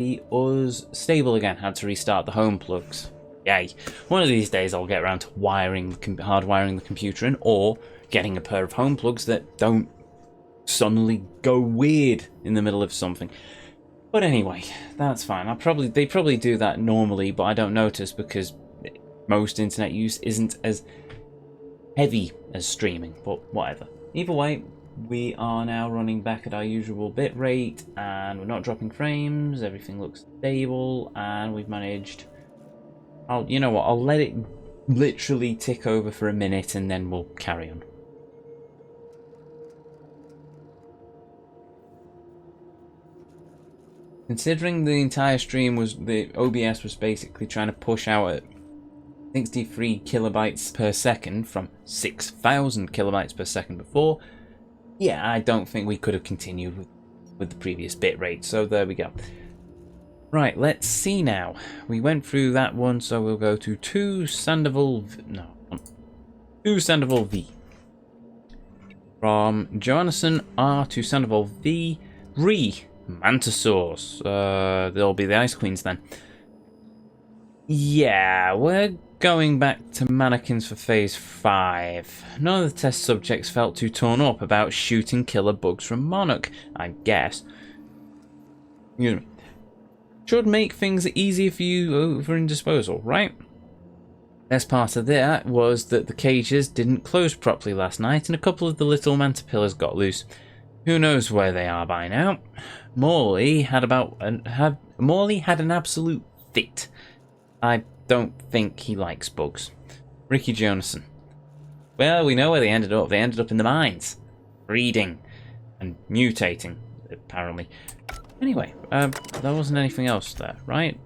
be us stable again. Had to restart the home plugs. Yay. One of these days I'll get around to hardwiring the computer in, or getting a pair of home plugs that don't suddenly go weird in the middle of something. But anyway, that's fine. They probably do that normally, but I don't notice because most internet use isn't as heavy as streaming, but whatever. Either way, we are now running back at our usual bit rate, and we're not dropping frames. Everything looks stable, and we've managed... you know what, I'll let it literally tick over for a minute, and then we'll carry on. Considering the entire stream the OBS was basically trying to push out at 63 kilobytes per second from 6,000 kilobytes per second before, yeah, I don't think we could have continued with the previous bit rate, so there we go. Right, let's see now. We went through that one, so we'll go to 2 Sandoval V. From Johannesson R to Sandoval V, Mantisaurs. They'll be the Ice Queens then. Yeah, we're going back to mannequins for phase 5. None of the test subjects felt too torn up about shooting killer bugs from Monarch, I guess. You know, should make things easier for you over in disposal, right? Best part of that was that the cages didn't close properly last night, and a couple of the little mantipillars got loose. Who knows where they are by now? Morley had an absolute fit. I don't think he likes bugs. Ricky Jonasson. Well, we know where they ended up. They ended up in the mines, breeding and mutating, apparently. Anyway, there wasn't anything else there, right?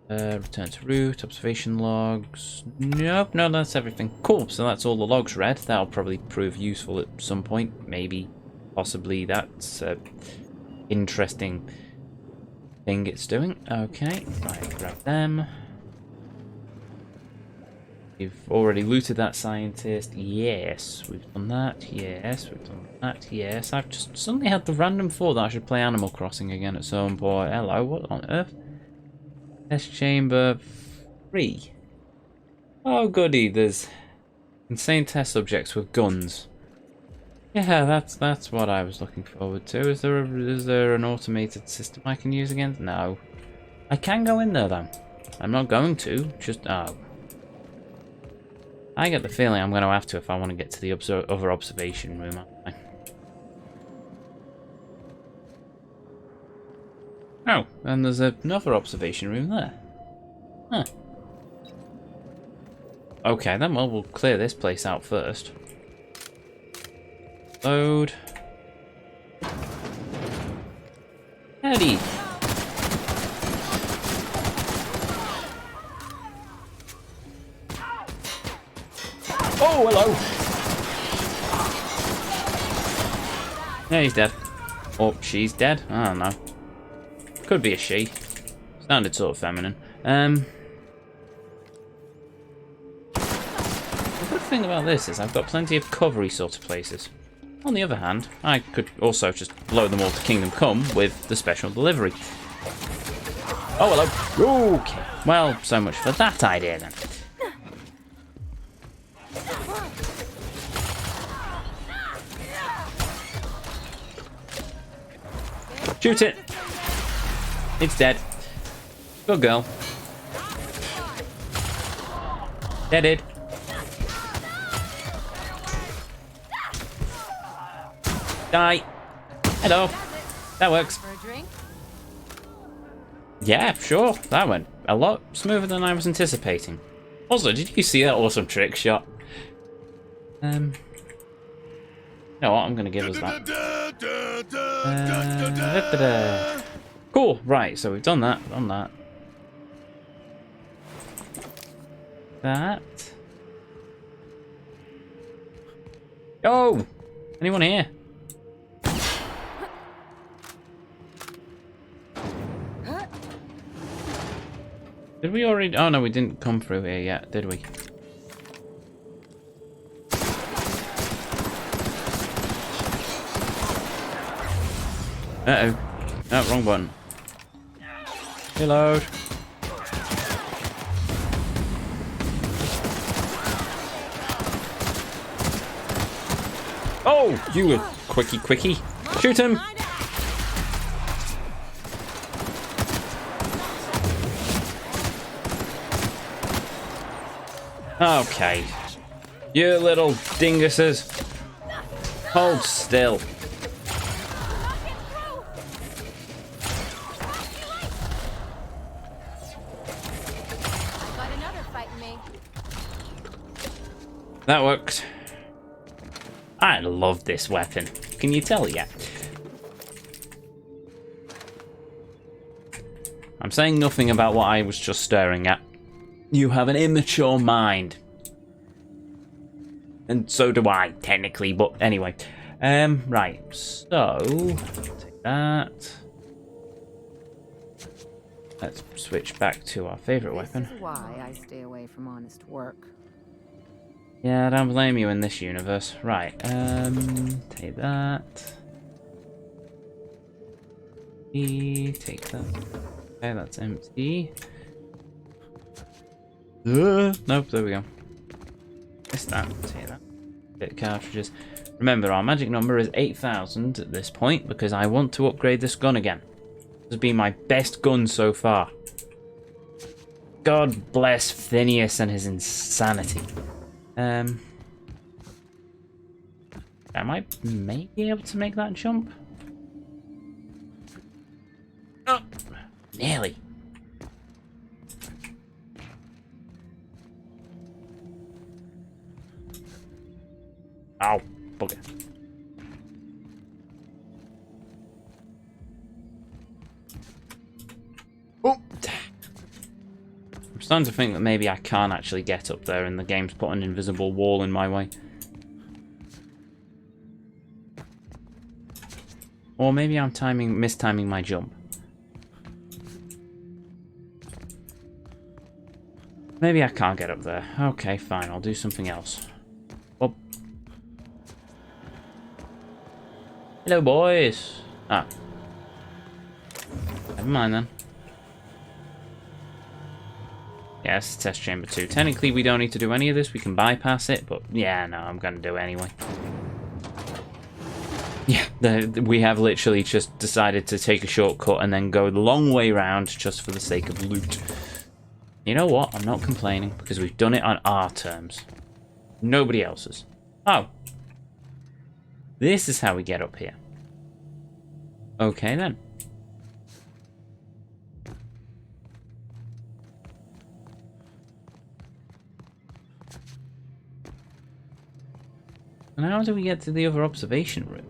Return to route, observation logs. Nope, no, that's everything. Cool, so that's all the logs read. That'll probably prove useful at some point. Maybe, possibly, that's an interesting thing it's doing. Okay, right, grab them. We've already looted that scientist. Yes, we've done that. Yes, we've done that. Yes, I've just suddenly had the random thought that I should play Animal Crossing again at some point. Hello, what on earth? Test chamber 3. Oh goody, there's insane test subjects with guns. Yeah, that's what I was looking forward to. Is there an automated system I can use again? No. I can go in there though. I'm not going to. Just I get the feeling I'm going to have to if I want to get to the other observation room, aren't I? Oh, and there's another observation room there. Huh. Okay, then, well, we'll clear this place out first. Load. Howdy. Oh, hello. Yeah, he's dead. Or she's dead. I don't know. Could be a she. Sounded sort of feminine. The good thing about this is I've got plenty of covery sort of places. On the other hand, I could also just blow them all to Kingdom Come with the special delivery. Oh, hello. Okay. Well, so much for that idea then. Shoot it! It's dead. Good girl. Deaded. Die. Hello. That works. Yeah, sure. That went a lot smoother than I was anticipating. Also, did you see that awesome trick shot? You know what? I'm going to give us that. Cool. Right. So we've done that. That. Oh! Anyone here? Did we already? Oh no, we didn't come through here yet, did we? Uh-oh. No, wrong button. Reload. Oh, you were quickie. Shoot him. Okay. You little dinguses. Hold still. That worked. I love this weapon. Can you tell yet? I'm saying nothing about what I was just staring at. You have an immature mind. And so do I, technically, but anyway. Right, so take that. Let's switch back to our favorite weapon. This is why I stay away from honest work. Yeah, I don't blame you in this universe. Right, take that. Take that. Okay, that's empty. Nope, there we go. Missed that. Take that. Bit of cartridges. Remember, our magic number is 8,000 at this point because I want to upgrade this gun again. This has been my best gun so far. God bless Phineas and his insanity. Am I maybe able to make that jump? Oh, nearly. Ow, bugger. Oh. I'm starting to think that maybe I can't actually get up there and the game's put an invisible wall in my way. Or maybe I'm mistiming my jump. Maybe I can't get up there. Okay, fine, I'll do something else. Oh. Hello, boys. Ah. Never mind then. Yes, test chamber 2. Technically, we don't need to do any of this. We can bypass it, but yeah, no, I'm going to do it anyway. Yeah, we have literally just decided to take a shortcut and then go the long way around just for the sake of loot. You know what? I'm not complaining because we've done it on our terms. Nobody else's. Oh. This is how we get up here. Okay, then. And how do we get to the other observation room?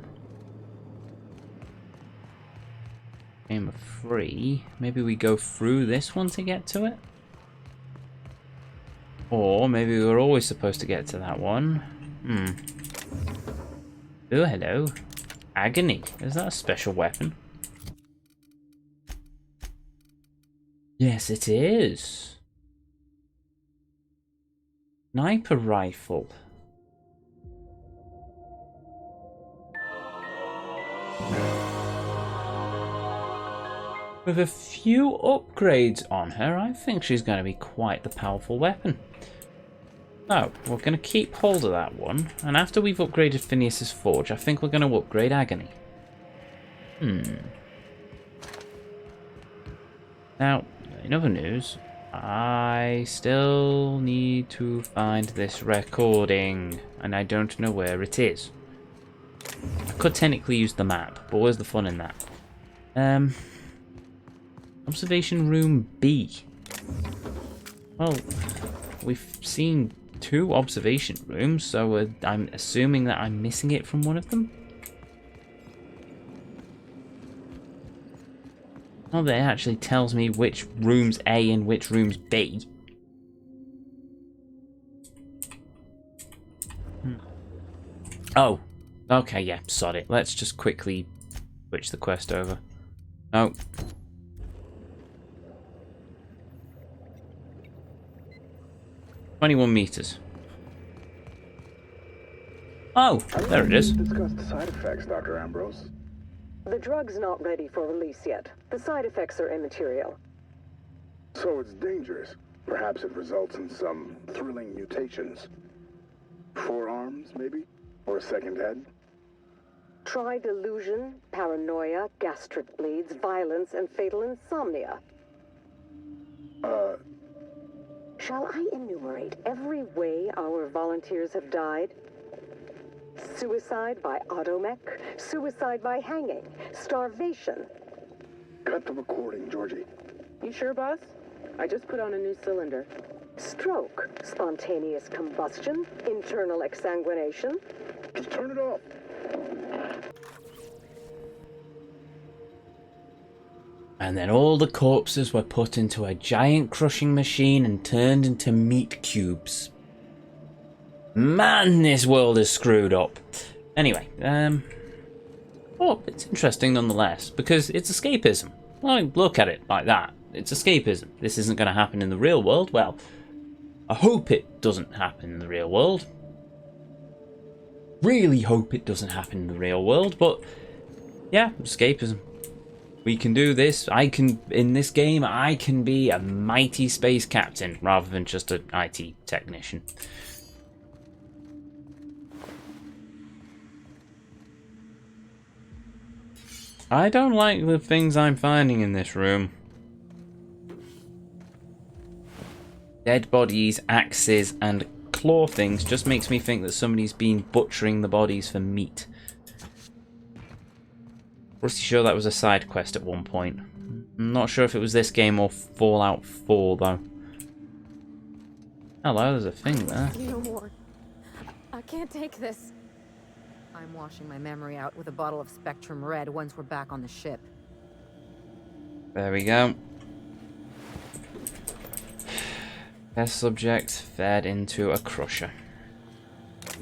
Chamber 3. Maybe we go through this one to get to it? Or maybe we were always supposed to get to that one. Oh, hello. Agony. Is that a special weapon? Yes, it is. Sniper rifle. With a few upgrades on her, I think she's going to be quite the powerful weapon. So, we're going to keep hold of that one, and after we've upgraded Phineas's Forge, I think we're going to upgrade Agony. Now, in other news, I still need to find this recording, and I don't know where it is. I could technically use the map, but where's the fun in that? Observation room B. Well, we've seen 2 observation rooms, so I'm assuming that I'm missing it from one of them. Well, that actually tells me which room's A and which room's B. Oh, okay, yeah, sod it. Let's just quickly switch the quest over. Oh. "21 meters. Oh, there it is. Discuss the side effects, Dr. Ambrose. The drug's not ready for release yet. The side effects are immaterial. So it's dangerous. Perhaps it results in some thrilling mutations. Forearms, maybe? Or a second head? Try delusion, paranoia, gastric bleeds, violence, and fatal insomnia. Shall I enumerate every way our volunteers have died? Suicide by automech, suicide by hanging, starvation. Cut the recording, Georgie. You sure, boss? I just put on a new cylinder. Stroke, spontaneous combustion, internal exsanguination. Just turn it off. And then all the corpses were put into a giant crushing machine and turned into meat cubes. Man, this world is screwed up. Anyway, oh, it's interesting nonetheless, because it's escapism. Like, look at it like that. It's escapism. This isn't going to happen in the real world. Well, I hope it doesn't happen in the real world. Really hope it doesn't happen in the real world, but yeah, escapism. We can do this. In this game, I can be a mighty space captain rather than just an IT technician. I don't like the things I'm finding in this room. Dead bodies, axes, and claw things just makes me think that somebody's been butchering the bodies for meat. Pretty sure that was a side quest at one point. I'm not sure if it was this game or Fallout 4 though. Hello, there's a thing there. No more. I can't take this. I'm washing my memory out with a bottle of Spectrum Red once we're back on the ship. There we go. Test subject fed into a crusher.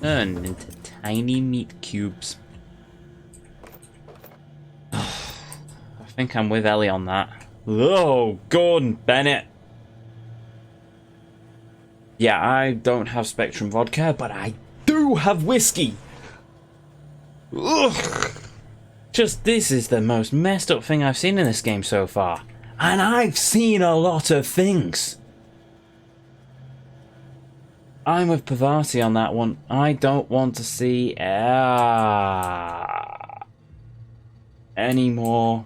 Turned into tiny meat cubes. I think I'm with Ellie on that. Oh, Gordon Bennett. Yeah, I don't have Spectrum vodka, but I do have whiskey. Ugh. Just, this is the most messed up thing I've seen in this game so far. And I've seen a lot of things. I'm with Pavati on that one. I don't want to see any more.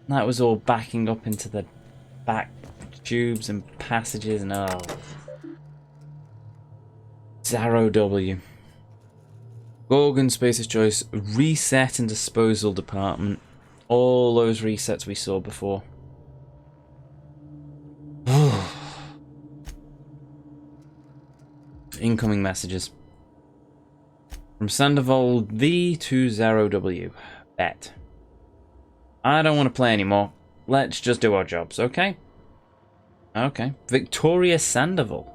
That was all backing up into the back tubes and passages and oh. Zaro W. Gorgon, Space's Choice, Reset and Disposal Department. All those resets we saw before. Incoming messages. From Sandoval V to Zero W. Bet. I don't want to play anymore. Let's just do our jobs, okay? Okay. Victoria Sandoval.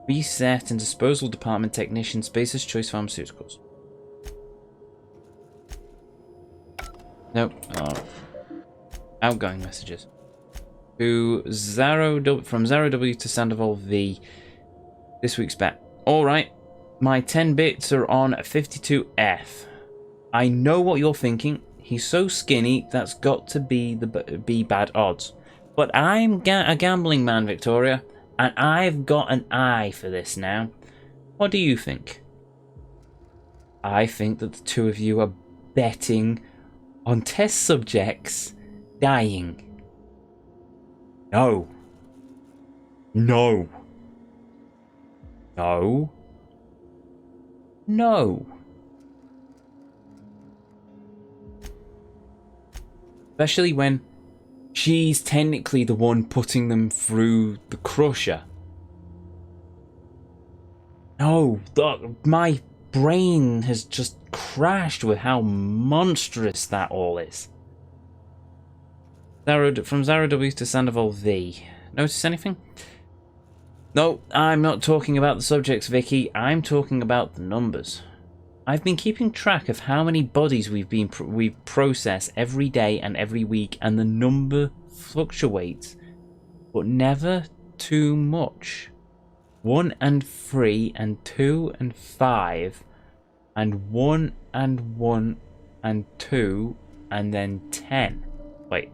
Reset and Disposal Department Technician, Space's Choice Pharmaceuticals. Nope. Oh. Outgoing messages. To from Zero W to Sandoval V. This week's bet. Alright. My 10 bits are on 52F. I know what you're thinking. He's so skinny, that's got to be bad odds. But I'm a gambling man, Victoria, and I've got an eye for this now. What do you think? I think that the two of you are betting on test subjects dying. No. No. No. No. Especially when she's technically the one putting them through the crusher. No, my brain has just crashed with how monstrous that all is. From Zara W to Sandoval V. Notice anything? No, I'm not talking about the subjects, Vicky. I'm talking about the numbers. I've been keeping track of how many bodies we process every day and every week, and the number fluctuates, but never too much. 1 and 3 and 2 and 5 and 1 and 1 and 2 and then 10. Wait,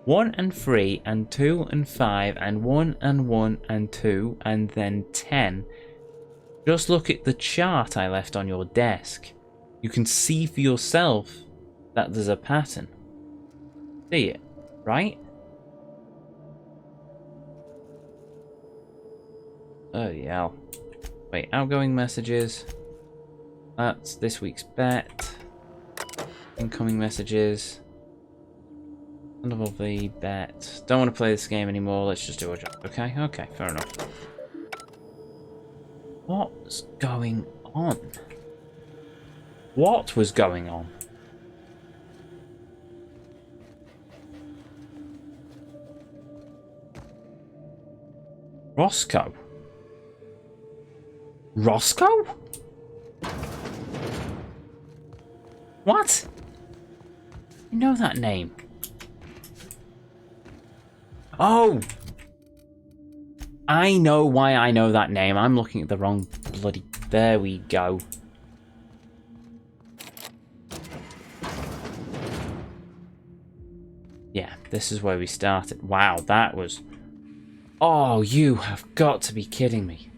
1 and 3 and 2 and 5 and 1 and 1 and 2 and then 10. Just look at the chart I left on your desk. You can see for yourself that there's a pattern. See it, right? Oh yeah. Wait, outgoing messages. That's this week's bet. Incoming messages. Level V bet. Don't want to play this game anymore. Let's just do a job. Okay, okay, fair enough. What's going on? What was going on? Roscoe? Roscoe? What? You know that name? Oh! I know why I know that name. I'm looking at the wrong bloody... There we go. Yeah, this is where we started. Wow, that was... Oh, you have got to be kidding me.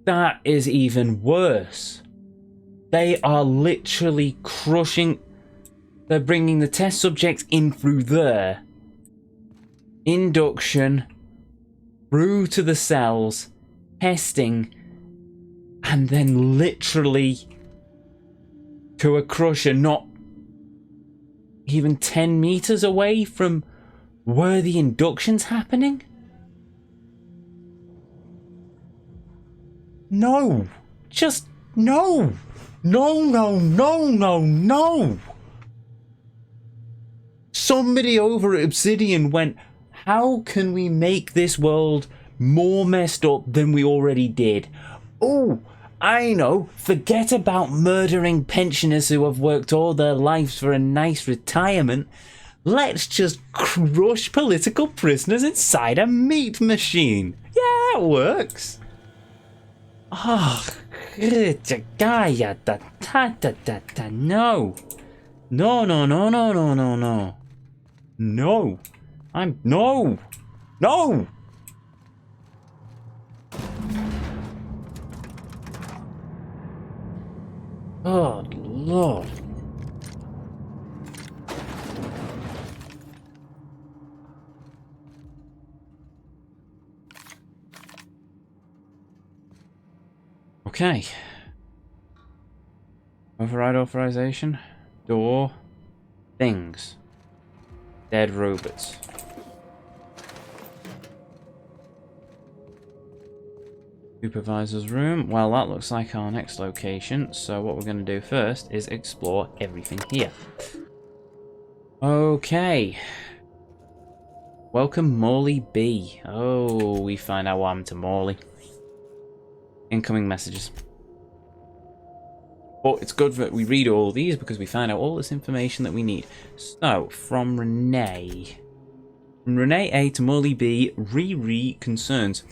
That is even worse. They are literally crushing... They're bringing the test subjects in through there. Induction. Through to the cells. Testing. And then literally to a crusher not even 10 meters away from where the induction's happening? No. Just no. No, no, no, no, no. Somebody over at Obsidian went, how can we make this world more messed up than we already did? Oh, I know. Forget about murdering pensioners who have worked all their lives for a nice retirement. Let's just crush political prisoners inside a meat machine. Yeah, that works. Oh, no. No, no, no, no, no, no, no. No. No. No. Oh, Lord. Okay. Override authorization. Door. Things. Dead robots. Supervisor's room. Well, that looks like our next location. So what we're going to do first is explore everything here. Okay. Welcome Morley B. Oh, we find out what happened to Morley. Incoming messages. But it's good that we read all these because we find out all this information that we need. So, from Renee. From Renee A to Morley B, concerns.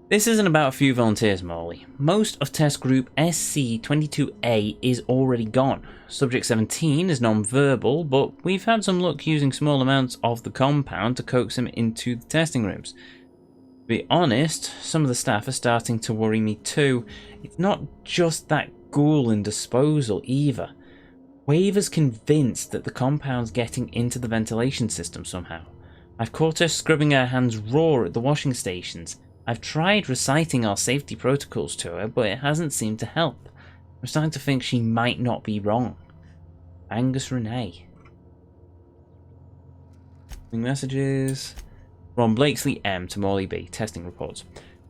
This isn't about a few volunteers, Morley. Most of test group SC-22A is already gone. Subject 17 is non-verbal, but we've had some luck using small amounts of the compound to coax him into the testing rooms. To be honest, some of the staff are starting to worry me too. It's not just that ghoul in disposal either. Waver's convinced that the compound's getting into the ventilation system somehow. I've caught her scrubbing her hands raw at the washing stations. I've tried reciting our safety protocols to her, but it hasn't seemed to help. I'm starting to think she might not be wrong. Angus Renee. Messages. From Blakesley M to Morley B. Testing reports.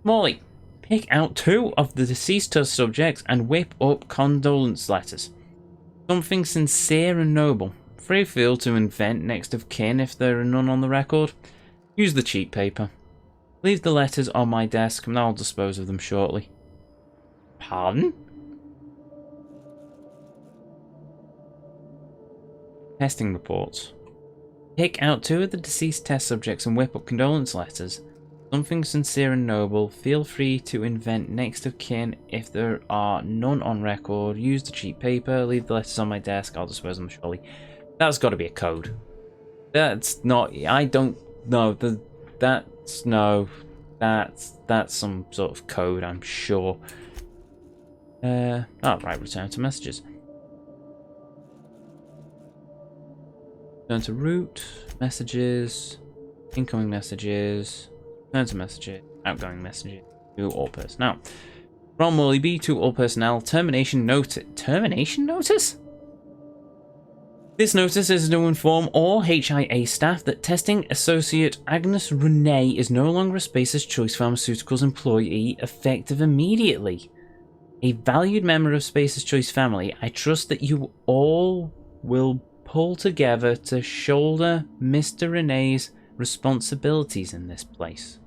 Morley, pick out 2 of the deceased test subjects and whip up condolence letters. Something sincere and noble. Free field to invent next of kin if there are none on the record. Use the cheap paper. Leave the letters on my desk and I'll dispose of them shortly. Pardon? Testing reports. Pick out 2 of the deceased test subjects and whip up condolence letters. Something sincere and noble. Feel free to invent next of kin if there are none on record. Use the cheap paper. Leave the letters on my desk. I'll dispose of them shortly. That's got to be a code. That's not. I don't know. That's no. That's some sort of code, I'm sure. Oh, right. Return to messages. Return to root. Messages. Incoming messages. Return to messages. Outgoing messages. To all personnel. From Morley B to all personnel. Termination notice. Termination notice? This notice is to inform all HIA staff that testing associate Agnes Renee is no longer a Spacer's Choice Pharmaceuticals employee, effective immediately. A valued member of Spacer's Choice family, I trust that you all will pull together to shoulder Mr. Renee's responsibilities in this place.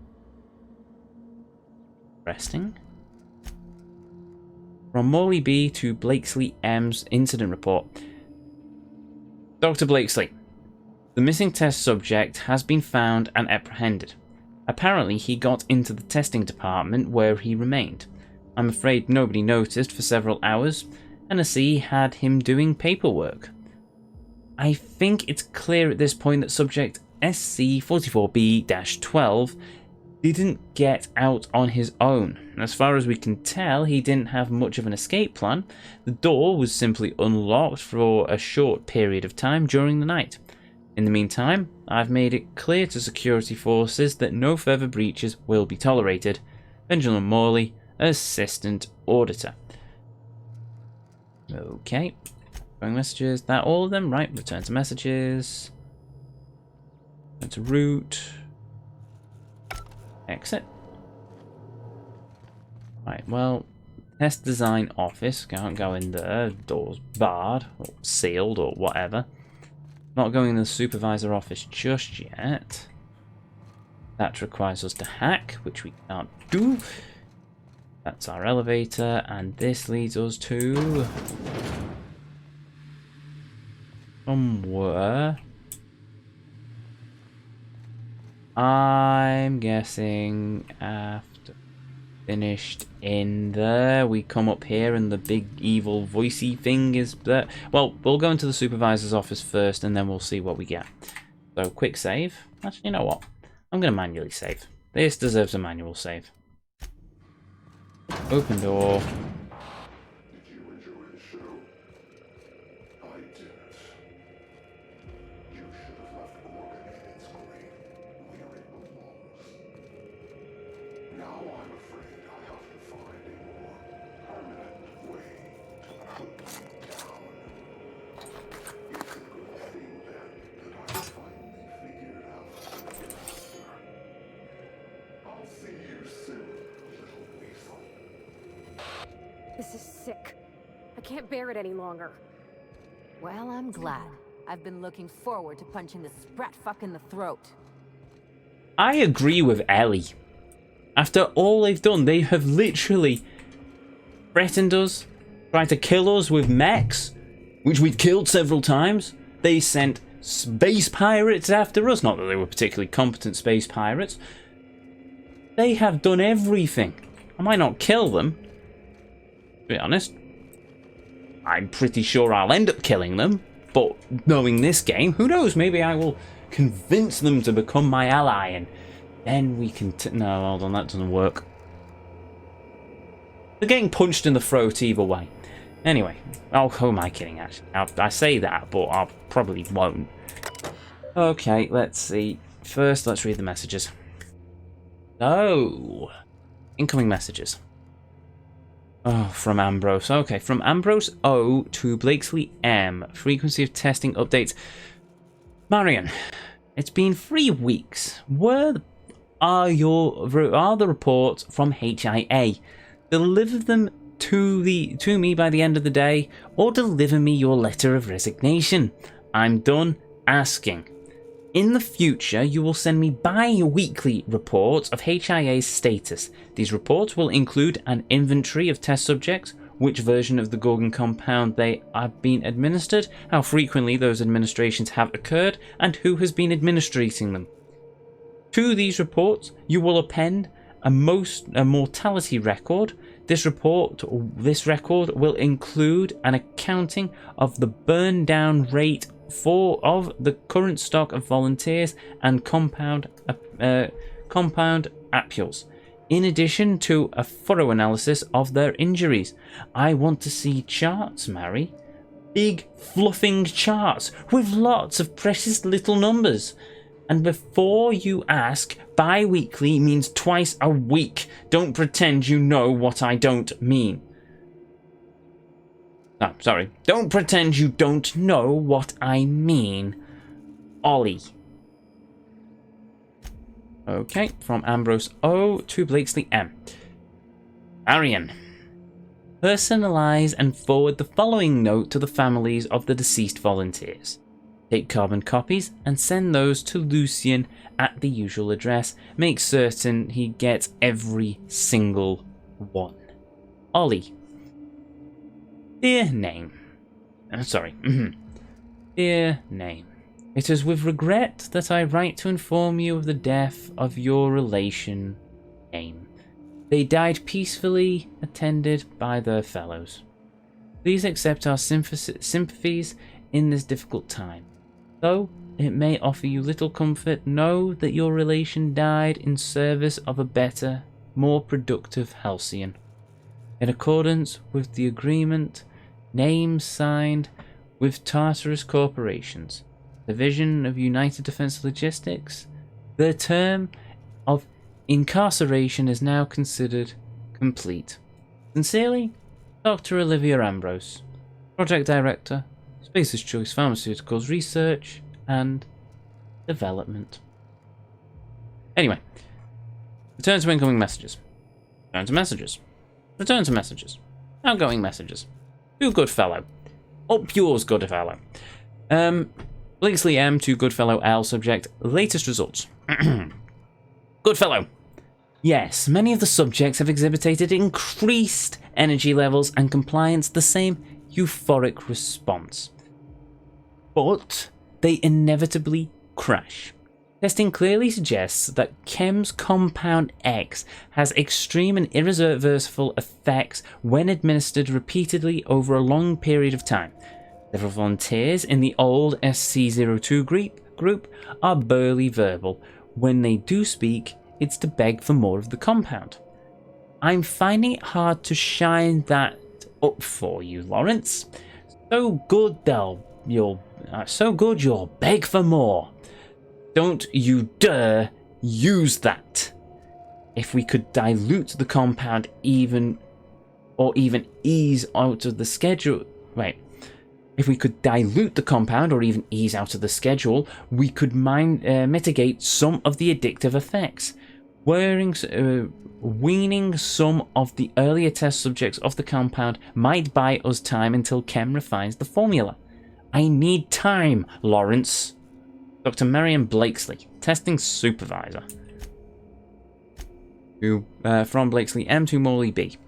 Resting. From Morley B to Blakesley M's incident report. Dr. Blakesley, the missing test subject has been found and apprehended. Apparently, he got into the testing department where he remained. I'm afraid nobody noticed for several hours. NSC had him doing paperwork. I think it's clear at this point that subject SC44B-12 didn't get out on his own. As far as we can tell, he didn't have much of an escape plan. The door was simply unlocked for a short period of time during the night. In the meantime, I've made it clear to security forces that no further breaches will be tolerated. Benjamin Morley, Assistant Auditor. Okay. Going messages. That all of them? Right. Return to messages. Return to root. Exit. Right, well, test design office. Can't go in there. Door's barred or sealed or whatever. Not going in the supervisor office just yet. That requires us to hack, which we can't do. That's our elevator, and this leads us to somewhere. I'm guessing after finished in there, we come up here and the big evil voicey thing is there. Well, we'll go into the supervisor's office first and then we'll see what we get. So, quick save. Actually, you know what? I'm going to manually save. This deserves a manual save. Open door. Did you enjoy the show? I didn't. You should have left Gorgon in its grave where it belongs. Now I'm afraid I have to find a more permanent way to put you down. It's a good thing then that I finally figured out the answer. I'll see you soon, little weasel. This is sick. I can't bear it any longer. Well, I'm glad. I've been looking forward to punching this sprat fuck in the throat. I agree with Ellie. After all they've done, they have literally threatened us, tried to kill us with mechs, which we've killed several times. They sent space pirates after us. Not that they were particularly competent space pirates. They have done everything. I might not kill them. To be honest, I'm pretty sure I'll end up killing them, but knowing this game, who knows, maybe I will convince them to become my ally and then we can no, hold on, that doesn't work. They're getting punched in the throat either way. Anyway, oh, who am I kidding actually? I say that, but I probably won't. Okay, let's see. First, let's read the messages. Oh, incoming messages. Oh, from Ambrose. Okay, from Ambrose O to Blakesley M. Frequency of testing updates. Marion, it's been 3 weeks. Where are the reports from HIA? Deliver them to me by the end of the day, or deliver me your letter of resignation. I'm done asking. In the future, you will send me bi-weekly reports of HIA's status. These reports will include an inventory of test subjects, which version of the Gorgon compound they have been administered, how frequently those administrations have occurred, and who has been administrating them. To these reports, you will append a mortality record. This record will include an accounting of the burn down rate of the current stock of volunteers and compound apules, in addition to a thorough analysis of their injuries. I want to see charts, Mary. Big, fluffing charts with lots of precious little numbers. And before you ask, bi-weekly means twice a week. Don't pretend you know what I don't mean. Oh, sorry. Don't pretend you don't know what I mean. Ollie. Okay, from Ambrose O to Blakesley M. Arian. Personalize and forward the following note to the families of the deceased volunteers. Take carbon copies and send those to Lucian at the usual address. Make certain he gets every single one. Ollie. Dear name. Dear name. It is with regret that I write to inform you of the death of your relation, Name. They died peacefully, attended by their fellows. Please accept our sympathies in this difficult time. Though it may offer you little comfort, know that your relation died in service of a better, more productive Halcyon. In accordance with the agreement, Name signed with Tartarus Corporations, Division of United Defense Logistics, their term of incarceration is now considered complete. Sincerely, Dr. Olivia Ambrose, Project Director, Spacer's Choice Pharmaceuticals Research and Development. Anyway, return to incoming messages. Return to messages. Return to messages. Outgoing messages. To Goodfellow. Up yours, Goodfellow. Blakesley M to Goodfellow L. Subject. Latest results. Goodfellow. Yes, many of the subjects have exhibited increased energy levels and compliance, the same euphoric response. But they inevitably crash. Testing clearly suggests that Chem's Compound X has extreme and irreversible effects when administered repeatedly over a long period of time. Several volunteers in the old SC-02 group are barely verbal. When they do speak, it's to beg for more of the compound. I'm finding it hard to shine that up for you, Lawrence. So good you'll beg for more. Don't you dare use that. If we could dilute the compound even ease out of the schedule... If we could dilute the compound or even ease out of the schedule, we could mitigate some of the addictive effects. Weaning some of the earlier test subjects off the compound might buy us time until Chem refines the formula. I need time, Lawrence. Dr. Marion Blakesley, Testing Supervisor. From Blakesley M to Morley B.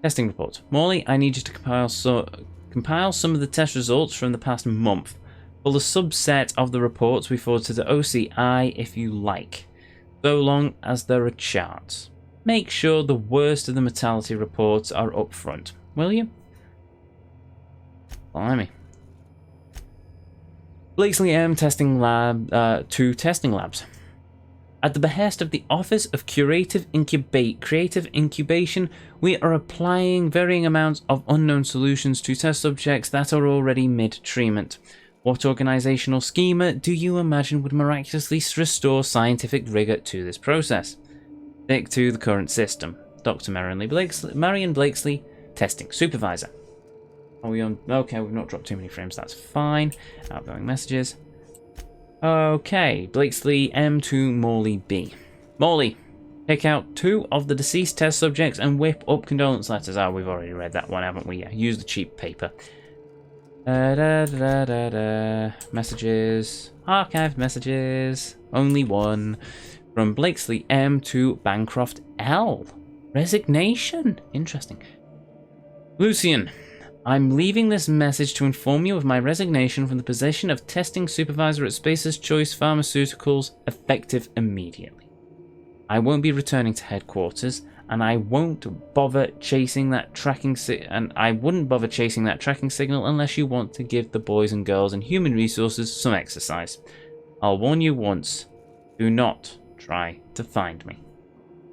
Testing report. Morley, I need you to compile some of the test results from the past month. Pull a subset of the reports we forward to the OCI if you like, so long as there are charts. Make sure the worst of the mortality reports are up front, will you? Blimey. Blakesley M testing lab to testing labs. At the behest of the Office of Creative Incubation, we are applying varying amounts of unknown solutions to test subjects that are already mid-treatment. What organizational schema do you imagine would miraculously restore scientific rigor to this process? Stick to the current system. Dr. Marion Blakesley, Testing Supervisor. Are we on? Okay, we've not dropped too many frames, that's fine. Outgoing messages. Okay, Blakesley M to Morley B. Morley, pick out 2 of the deceased test subjects and whip up condolence letters. Oh, we've already read that one, haven't we? Yeah, use the cheap paper. Messages. Archived messages. Only one. From Blakesley M to Bancroft L. Resignation. Interesting. Lucian. I'm leaving this message to inform you of my resignation from the position of Testing Supervisor at Spacer's Choice Pharmaceuticals, effective immediately. I won't be returning to headquarters, and I won't bother chasing that tracking I wouldn't bother chasing that tracking signal unless you want to give the boys and girls and human resources some exercise. I'll warn you once, do not try to find me.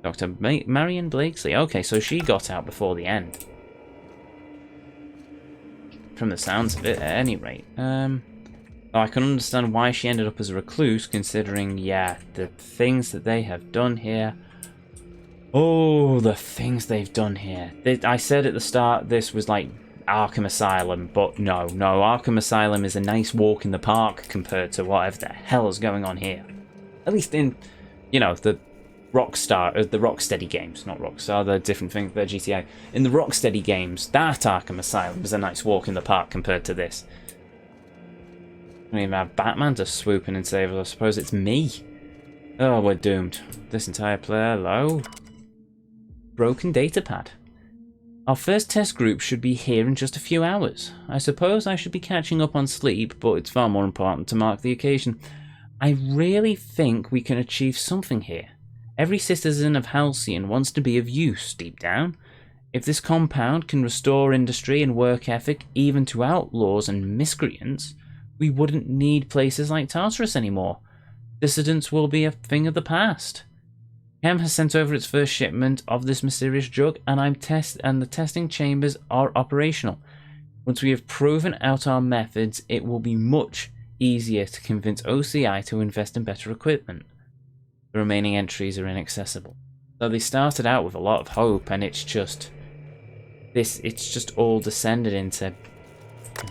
Dr. Marion Blakesley. Okay, so she got out before the end. From the sounds of it, at any rate. I can understand why she ended up as a recluse, considering, yeah, the things that they have done here. Oh, the things they've done here. I said at the start this was like Arkham Asylum, but no, Arkham Asylum is a nice walk in the park compared to whatever the hell is going on here. At least in, you know, the Rocksteady games, not Rockstar, they're different things, they're GTA. In the Rocksteady games, that Arkham Asylum is a nice walk in the park compared to this. I don't even have Batman to swoop in and save us. I suppose it's me. Oh, we're doomed. This entire player, hello? Broken datapad. Our first test group should be here in just a few hours. I suppose I should be catching up on sleep, but it's far more important to mark the occasion. I really think we can achieve something here. Every citizen of Halcyon wants to be of use, deep down. If this compound can restore industry and work ethic even to outlaws and miscreants, we wouldn't need places like Tartarus anymore. Dissidents will be a thing of the past. Chem has sent over its first shipment of this mysterious drug, and the testing chambers are operational. Once we have proven out our methods, it will be much easier to convince OCI to invest in better equipment. The remaining entries are inaccessible. So they started out with a lot of hope, and it's just all descended into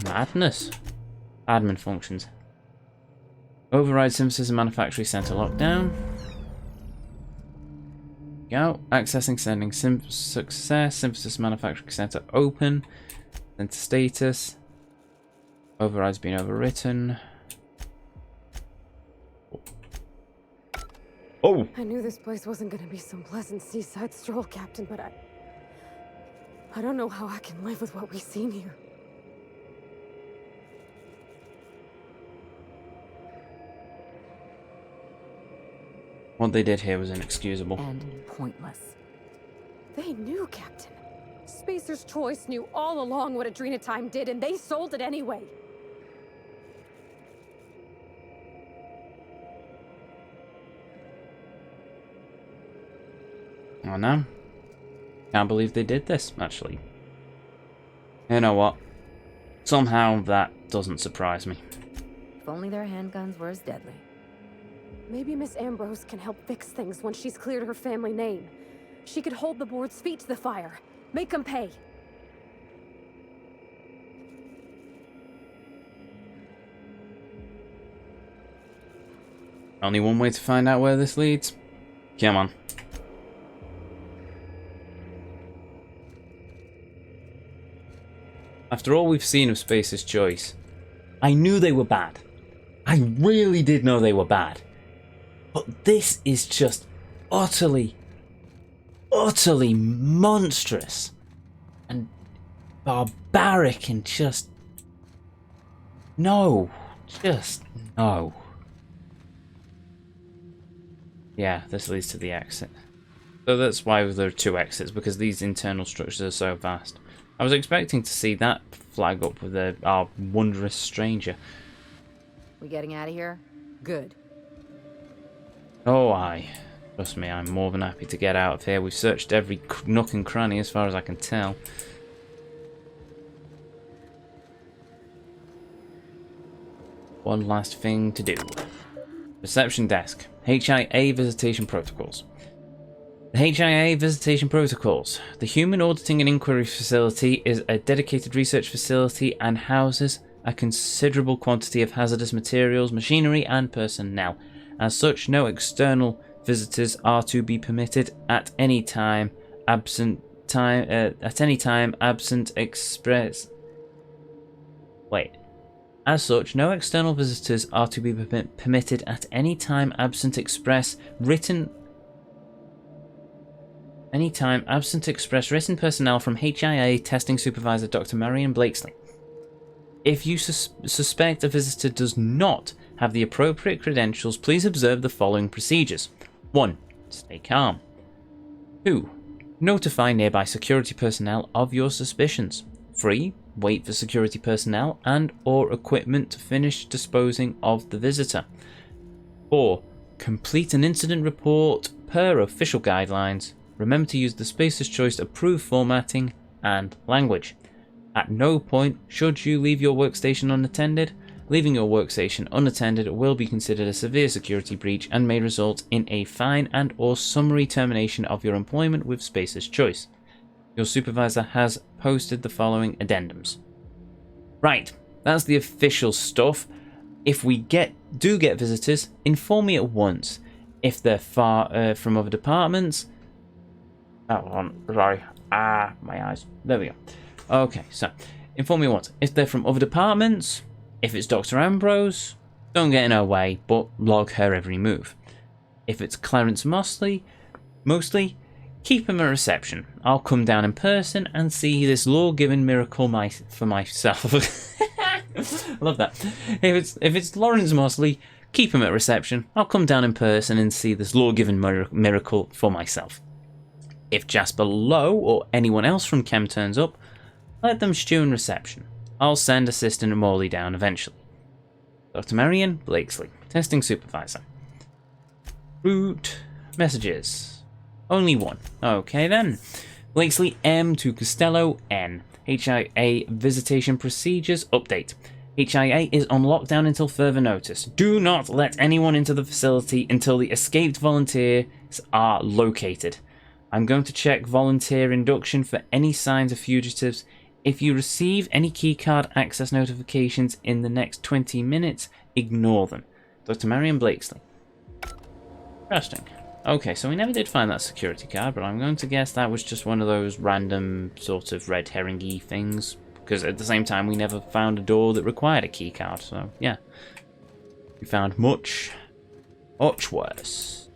madness. Admin functions. Override synthesis and manufacturing center lockdown. Go. Accessing sending success. Synthesis manufacturing center open. Center status. Override's been overwritten. Oh! I knew this place wasn't gonna be some pleasant seaside stroll, Captain, but I don't know how I can live with what we've seen here. What they did here was inexcusable. And pointless. They knew, Captain. Spacer's Choice knew all along what Adrenatime did, and they sold it anyway. Oh no. Can't believe they did this, actually. You know what? Somehow that doesn't surprise me. If only their handguns were as deadly. Maybe Miss Ambrose can help fix things once she's cleared her family name. She could hold the board's feet to the fire. Make them pay. Only one way to find out where this leads. Come on. After all we've seen of Spacer's Choice, I knew they were bad. I really did know they were bad. But this is just utterly monstrous and barbaric and just no. Yeah, this leads to the exit. So that's why there are two exits, because these internal structures are so vast. I was expecting to see that flag up with our wondrous stranger. We getting out of here? Good. Oh, aye. Trust me, I'm more than happy to get out of here. We've searched every nook and cranny as far as I can tell. One last thing to do. Reception desk. HIA visitation protocols. The HIA visitation protocols. The Human Auditing and Inquiry Facility is a dedicated research facility and houses a considerable quantity of hazardous materials, machinery, and personnel. As such, no external visitors are to be permitted at any time absent express. Wait. As such, no external visitors are to be permitted at any time absent express written personnel from HIA testing supervisor Dr. Marion Blakesley. If you suspect a visitor does not have the appropriate credentials, please observe the following procedures. 1. Stay calm. 2. Notify nearby security personnel of your suspicions. 3. Wait for security personnel and or equipment to finish disposing of the visitor. 4. Complete an incident report per official guidelines. Remember to use the Spacer's Choice approved formatting and language. At no point should you leave your workstation unattended. Leaving your workstation unattended will be considered a severe security breach and may result in a fine and or summary termination of your employment with Spacer's Choice. Your supervisor has posted the following addendums. Right, that's the official stuff. If we do get visitors, inform me at once. If they're far from other departments... Oh, sorry. My eyes. There we go. Okay, so, inform me at once. If they're from other departments, if it's Dr. Ambrose, don't get in her way, but log her every move. If it's Clarence Mostly, keep him at reception. I'll come down in person and see this law-given miracle for myself. I love that. If it's Lawrence Mosley, keep him at reception. I'll come down in person and see this law-given miracle for myself. If Jasper Lowe or anyone else from Chem turns up, let them stew in reception. I'll send Assistant Morley down eventually. Dr. Marion Blakesley, Testing Supervisor. Root messages. Only one. Okay then. Blakesley M to Costello N. HIA Visitation Procedures Update. HIA is on lockdown until further notice. Do not let anyone into the facility until the escaped volunteers are located. I'm going to check volunteer induction for any signs of fugitives. If you receive any keycard access notifications in the next 20 minutes, ignore them. Dr. Marion Blakesley. Interesting. Okay, so we never did find that security card, but I'm going to guess that was just one of those random sort of red herring-y things. Because at the same time, we never found a door that required a keycard, so yeah. We found much worse.